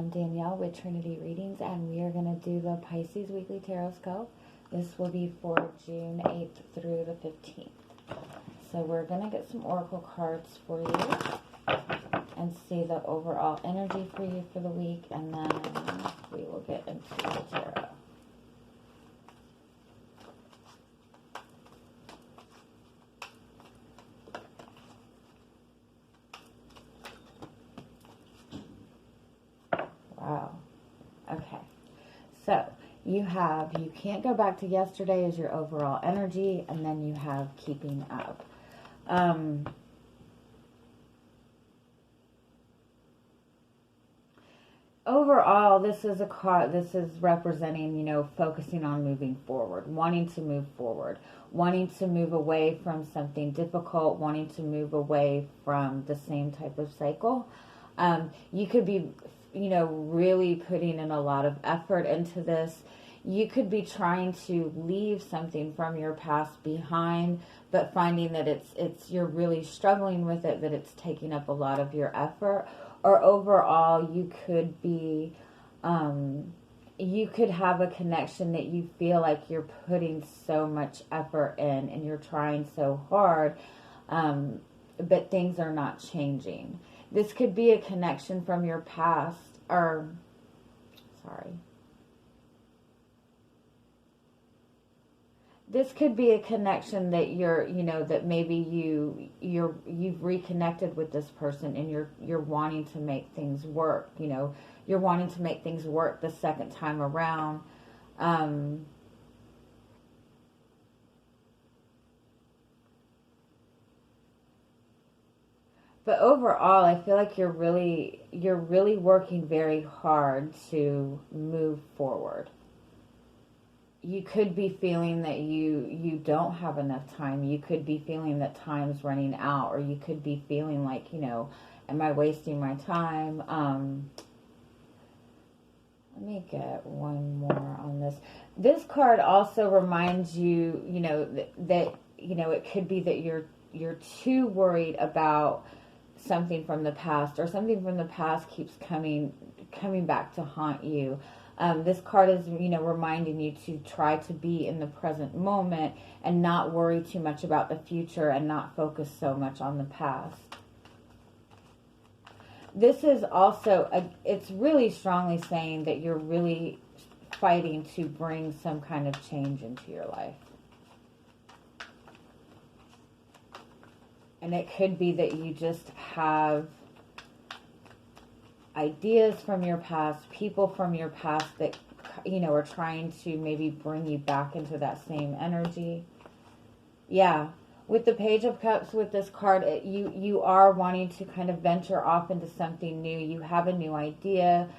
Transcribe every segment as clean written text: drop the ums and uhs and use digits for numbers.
I'm Danielle with Trinity Readings, and we are going to do the Pisces Weekly Tarotscope. This will be for June 8th through the 15th. So we're going to get some oracle cards for you and see the overall energy for you for the week, and then we will get into the tarot. Wow. Okay. So you can't go back to yesterday as your overall energy, and then you have keeping up. Overall, this is a card, this is representing, focusing on moving forward, wanting to move forward, wanting to move away from something difficult, wanting to move away from the same type of cycle. You could be, really putting in a lot of effort into this. You could be trying to leave something from your past behind, but finding that you're really struggling with it, that it's taking up a lot of your effort. Or overall, you could be, you could have a connection that you feel like you're putting so much effort in and you're trying so hard, but things are not changing. This could be a connection from your past, This could be a connection that that maybe you've reconnected with this person and you're wanting to make things work. You're wanting to make things work the second time around. But overall, I feel like you're really working very hard to move forward. You could be feeling that you don't have enough time. You could be feeling that time's running out, or you could be feeling like, am I wasting my time? Let me get one more on this. This card also reminds you, that it could be that you're too worried about something from the past, or something from the past keeps coming back to haunt you. This card is, reminding you to try to be in the present moment and not worry too much about the future and not focus so much on the past. This is also, it's really strongly saying that you're really fighting to bring some kind of change into your life. And it could be that you just have ideas from your past, people from your past that, are trying to maybe bring you back into that same energy. Yeah. With the Page of Cups, with this card, you are wanting to kind of venture off into something new. You have a new idea.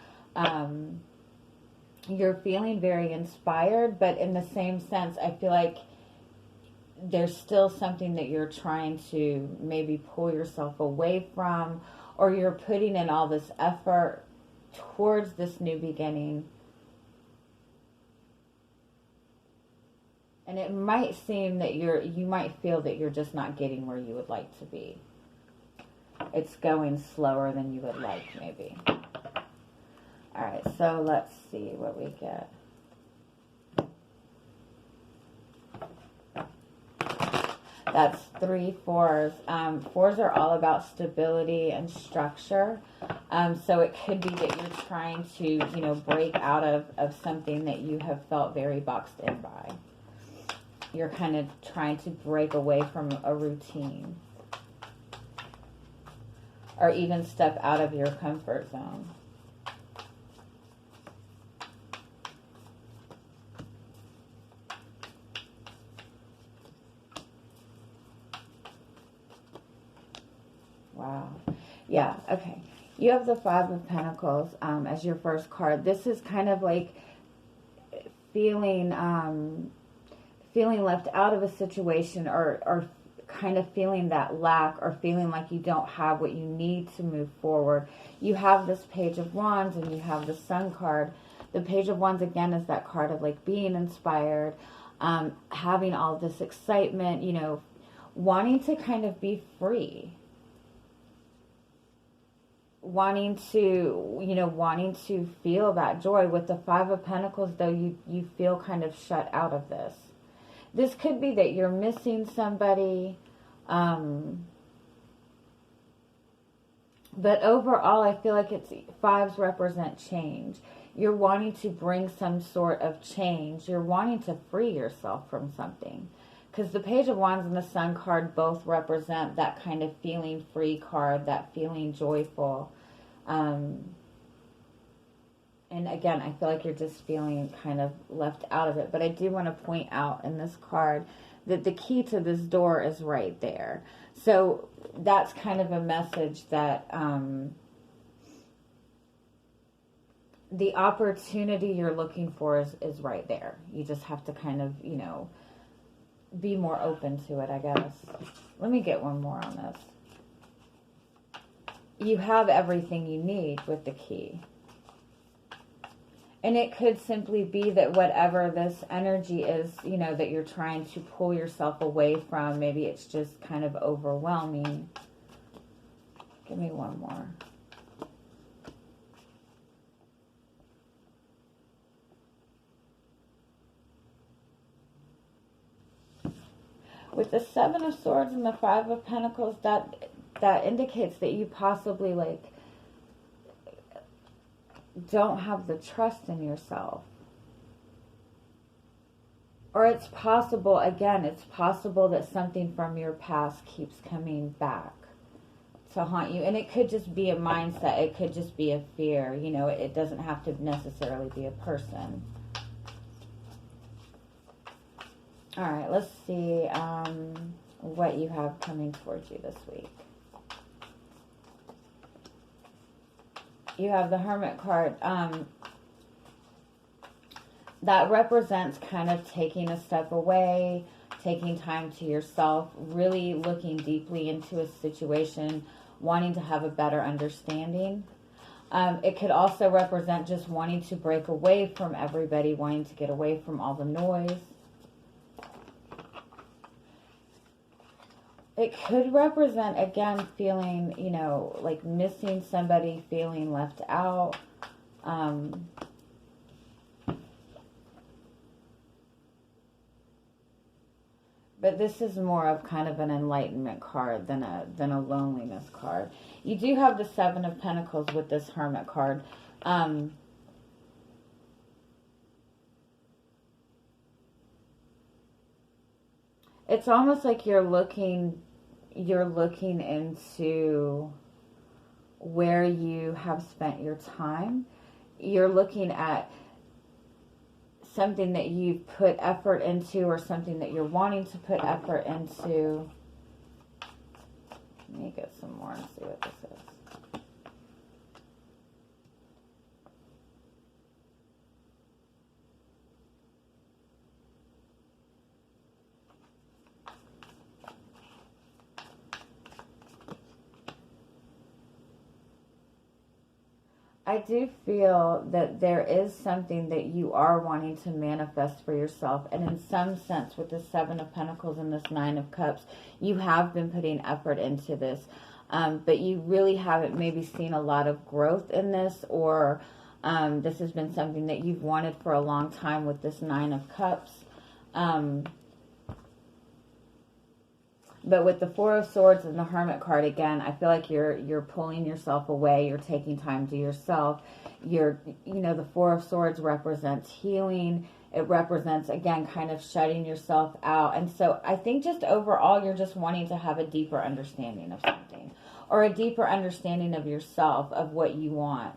You're feeling very inspired, but in the same sense, I feel like there's still something that you're trying to maybe pull yourself away from, or you're putting in all this effort towards this new beginning. And it might seem that you might feel that you're just not getting where you would like to be. It's going slower than you would like, maybe. All right, so let's see what we get. That's 3 4s. 4s are all about stability and structure. So it could be that you're trying to, break out of something that you have felt very boxed in by. You're kind of trying to break away from a routine. Or even step out of your comfort zone. Wow. Yeah, okay. You have the 5 of Pentacles as your first card. This is kind of like feeling left out of a situation, or kind of feeling that lack, or feeling like you don't have what you need to move forward. You have this Page of Wands and you have the Sun card. The Page of Wands, again, is that card of like being inspired, having all this excitement, wanting to kind of be free. wanting to, wanting to feel that joy. With the Five of Pentacles, though, you feel kind of shut out of this. This could be that you're missing somebody. But overall, I feel like fives represent change. You're wanting to bring some sort of change. You're wanting to free yourself from something. Because the Page of Wands and the Sun card both represent that kind of feeling free card, that feeling joyful. And again, I feel like you're just feeling kind of left out of it. But I do want to point out in this card that the key to this door is right there. So that's kind of a message that the opportunity you're looking for is right there. You just have to kind of, be more open to it, I guess. Let me get one more on this. You have everything you need with the key. And it could simply be that whatever this energy is, that you're trying to pull yourself away from, maybe it's just kind of overwhelming. Give me one more. With the Seven of Swords and the Five of Pentacles, that indicates that you possibly, don't have the trust in yourself. Or it's possible, again, it's possible that something from your past keeps coming back to haunt you. And it could just be a mindset. It could just be a fear. It doesn't have to necessarily be a person. All right, let's see what you have coming towards you this week. You have the Hermit card. That represents kind of taking a step away, taking time to yourself, really looking deeply into a situation, wanting to have a better understanding. It could also represent just wanting to break away from everybody, wanting to get away from all the noise. It could represent, again, feeling, like missing somebody, feeling left out. But this is more of kind of an enlightenment card than a loneliness card. You do have the Seven of Pentacles with this Hermit card. It's almost like you're looking into where you have spent your time. You're looking at something that you've put effort into, or something that you're wanting to put effort into. Let me get some more and see what this is. I do feel that there is something that you are wanting to manifest for yourself. And in some sense, with the Seven of Pentacles and this Nine of Cups, you have been putting effort into this. But you really haven't maybe seen a lot of growth in this, or this has been something that you've wanted for a long time with this Nine of Cups. But with the Four of Swords and the Hermit card, again, I feel like you're pulling yourself away. You're taking time to yourself. The Four of Swords represents healing. It represents, again, kind of shutting yourself out. And so I think just overall, you're just wanting to have a deeper understanding of something, or a deeper understanding of yourself, of what you want.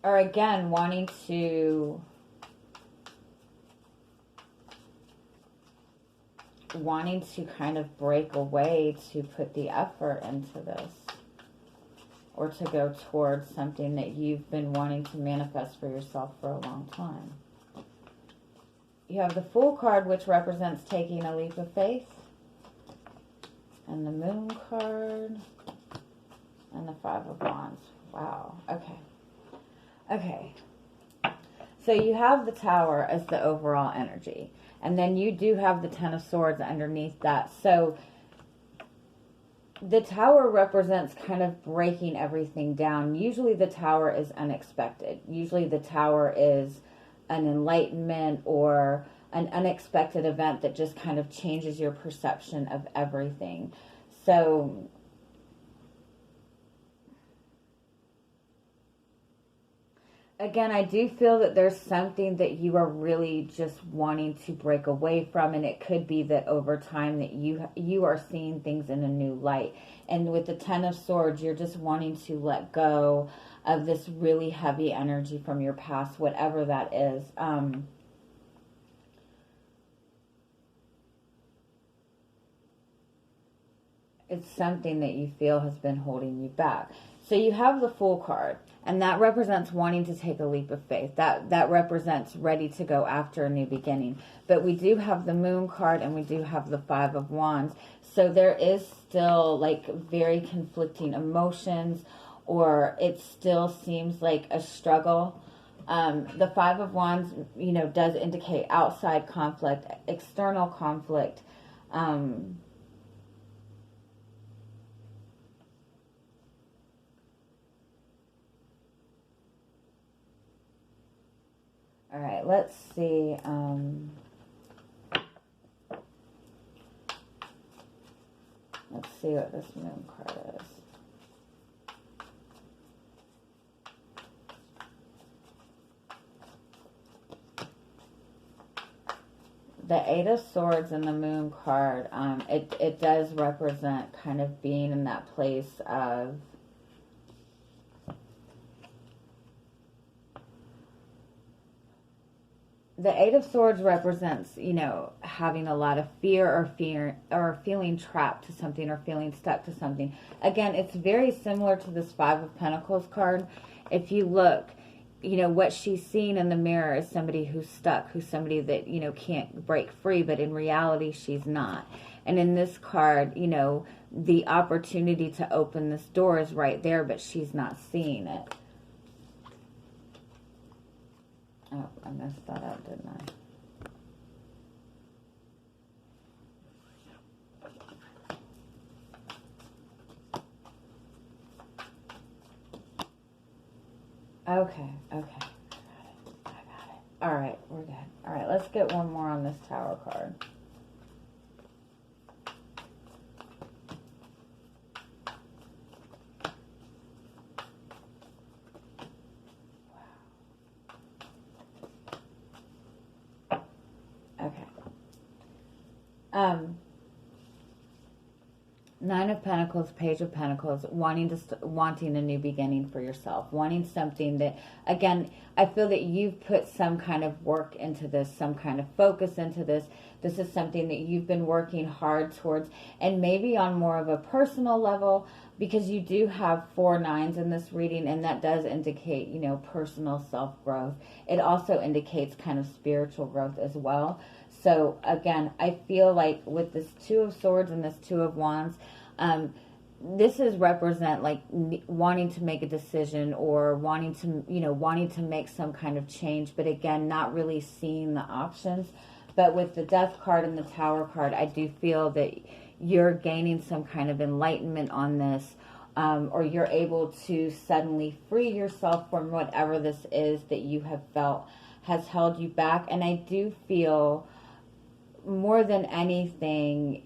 Or again, wanting to kind of break away to put the effort into this, or to go towards something that you've been wanting to manifest for yourself for a long time. You have the Fool card, which represents taking a leap of faith, and the Moon card, and the Five of Wands. Wow. Okay. So you have the Tower as the overall energy. And then you do have the Ten of Swords underneath that. So the Tower represents kind of breaking everything down. Usually the Tower is unexpected. Usually the Tower is an enlightenment or an unexpected event that just kind of changes your perception of everything. So again, I do feel that there's something that you are really just wanting to break away from, and it could be that over time that you are seeing things in a new light. And with the Ten of Swords, you're just wanting to let go of this really heavy energy from your past, whatever that is. It's something that you feel has been holding you back. So you have the Fool card, and that represents wanting to take a leap of faith. That represents ready to go after a new beginning. But we do have the Moon card, and we do have the Five of Wands. So there is still like very conflicting emotions, or it still seems like a struggle. The Five of Wands, does indicate outside conflict, external conflict. All right, let's see. Let's see what this Moon card is. The Eight of Swords and the Moon card, it does represent kind of being in that place of the Eight of Swords represents, having a lot of fear or feeling trapped to something or feeling stuck to something. Again, it's very similar to this Five of Pentacles card. If you look, what she's seeing in the mirror is somebody who's stuck, who's somebody that, can't break free, but in reality, she's not. And in this card, the opportunity to open this door is right there, but she's not seeing it. Oh, I messed that up, didn't I? Okay. I got it. All right, we're good. All right, let's get one more on this Tower card. Nine of Pentacles, Page of Pentacles, wanting a new beginning for yourself, wanting something that, again, I feel that you've put some kind of work into this, some kind of focus into this. This is something that you've been working hard towards, and maybe on more of a personal level, because you do have 4 nines in this reading, and that does indicate, personal self-growth. It also indicates kind of spiritual growth as well. So again, I feel like with this Two of Swords and this Two of Wands, this is represent like wanting to make a decision or wanting to make some kind of change, but again, not really seeing the options. But with the Death card and the Tower card, I do feel that you're gaining some kind of enlightenment on this, or you're able to suddenly free yourself from whatever this is that you have felt has held you back. And I do feel more than anything,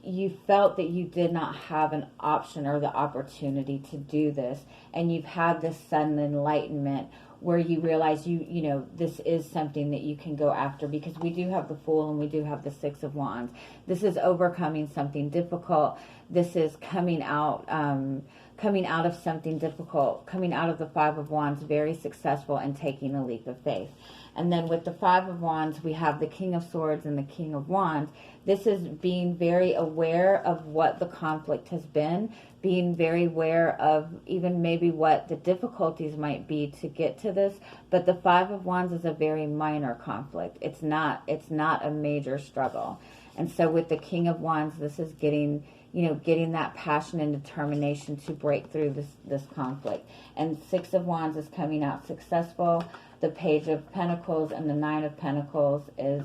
you felt that you did not have an option or the opportunity to do this, and you've had this sudden enlightenment where you realize this is something that you can go after, because we do have the Fool and we do have the Six of Wands. This is overcoming something difficult. This is coming out of something difficult, coming out of the Five of Wands, very successful, and taking a leap of faith. And then with the Five of Wands, we have the King of Swords and the King of Wands. This is being very aware of what the conflict has been, being very aware of even maybe what the difficulties might be to get to this. But the Five of Wands is a very minor conflict. It's not a major struggle. And so with the King of Wands, this is getting that passion and determination to break through this conflict. And Six of Wands is coming out successful. the Page of Pentacles and the Nine of Pentacles is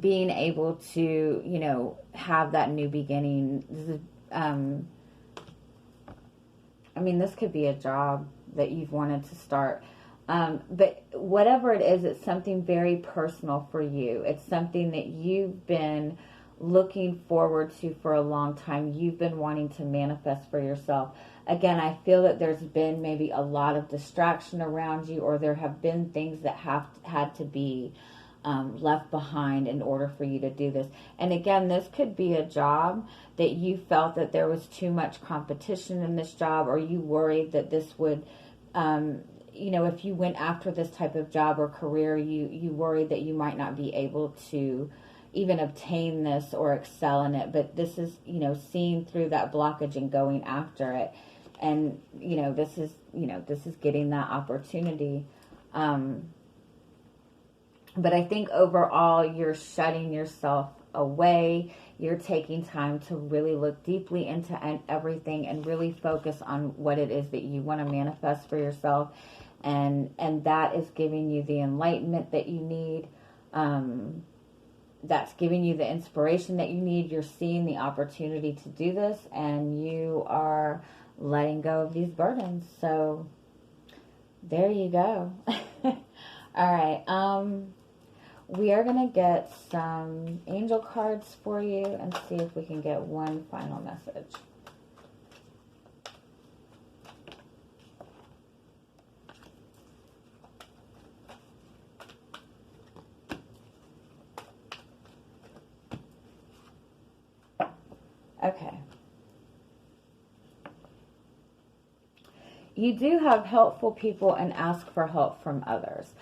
being able to, you know, have that new beginning. This is, I mean, this could be a job that you've wanted to start. But whatever it is, it's something very personal for you. It's something that you've been looking forward to for a long time. You've been wanting to manifest for yourself. Again, I feel that there's been maybe a lot of distraction around you, or there have been things that have had to be left behind in order for you to do this. And again, this could be a job that you felt that there was too much competition in this job, or you worried that this would, you know, if you went after this type of job or career, you worried that you might not be able to even obtain this or excel in it. But this is, you know, seeing through that blockage and going after it. And, you know, this is getting that opportunity. But I think overall, you're shutting yourself away. You're taking time to really look deeply into everything and really focus on what it is that you want to manifest for yourself. And that is giving you the enlightenment that you need. That's giving you the inspiration that you need. You're seeing the opportunity to do this, and you are letting go of these burdens. So there you go. All right. We are going to get some angel cards for you and see if we can get one final message. Okay. You do have helpful people and ask for help from others.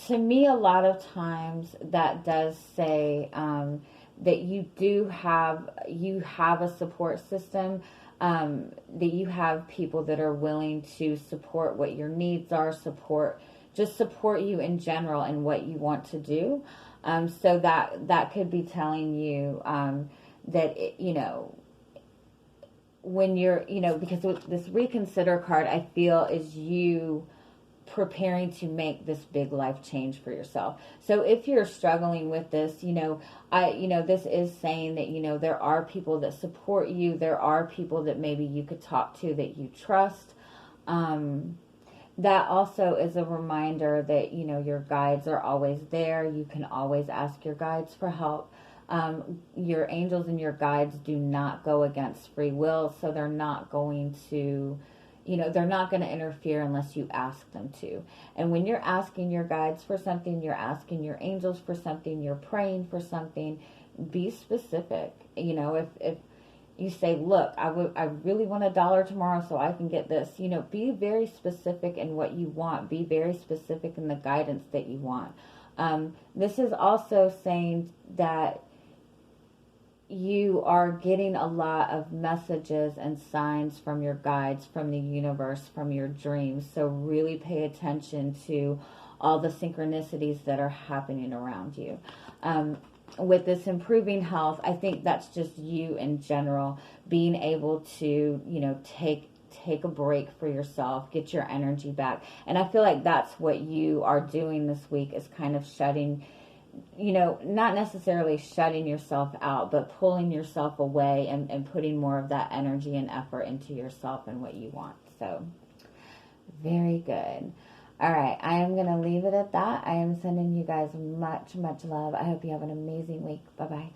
To me, a lot of times that does say that you have a support system, that you have people that are willing to support what your needs are, support you in general and what you want to do. So that could be telling you that, you know, when you're, you know, because this reconsider card, I feel, is you preparing to make this big life change for yourself. So if you're struggling with this, you know, this is saying that, you know, there are people that support you. There are people that maybe you could talk to that you trust. That also is a reminder that, you know, your guides are always there. You can always ask your guides for help. Your angels and your guides do not go against free will, so they're not going to, you know, they're not going to interfere unless you ask them to. And when you're asking your guides for something, you're asking your angels for something, you're praying for something, be specific. You know, if you say, look, I really want $1 tomorrow so I can get this, you know, be very specific in what you want. Be very specific in the guidance that you want. This is also saying that you are getting a lot of messages and signs from your guides, from the universe, from your dreams. So really pay attention to all the synchronicities that are happening around you. With this improving health, I think that's just you in general being able to, you know, take a break for yourself, get your energy back. And I feel like that's what you are doing this week, is kind of shutting, you know, not necessarily shutting yourself out, but pulling yourself away and putting more of that energy and effort into yourself and what you want. So, very good. All right, I am going to leave it at that. I am sending you guys much, much love. I hope you have an amazing week. Bye-bye.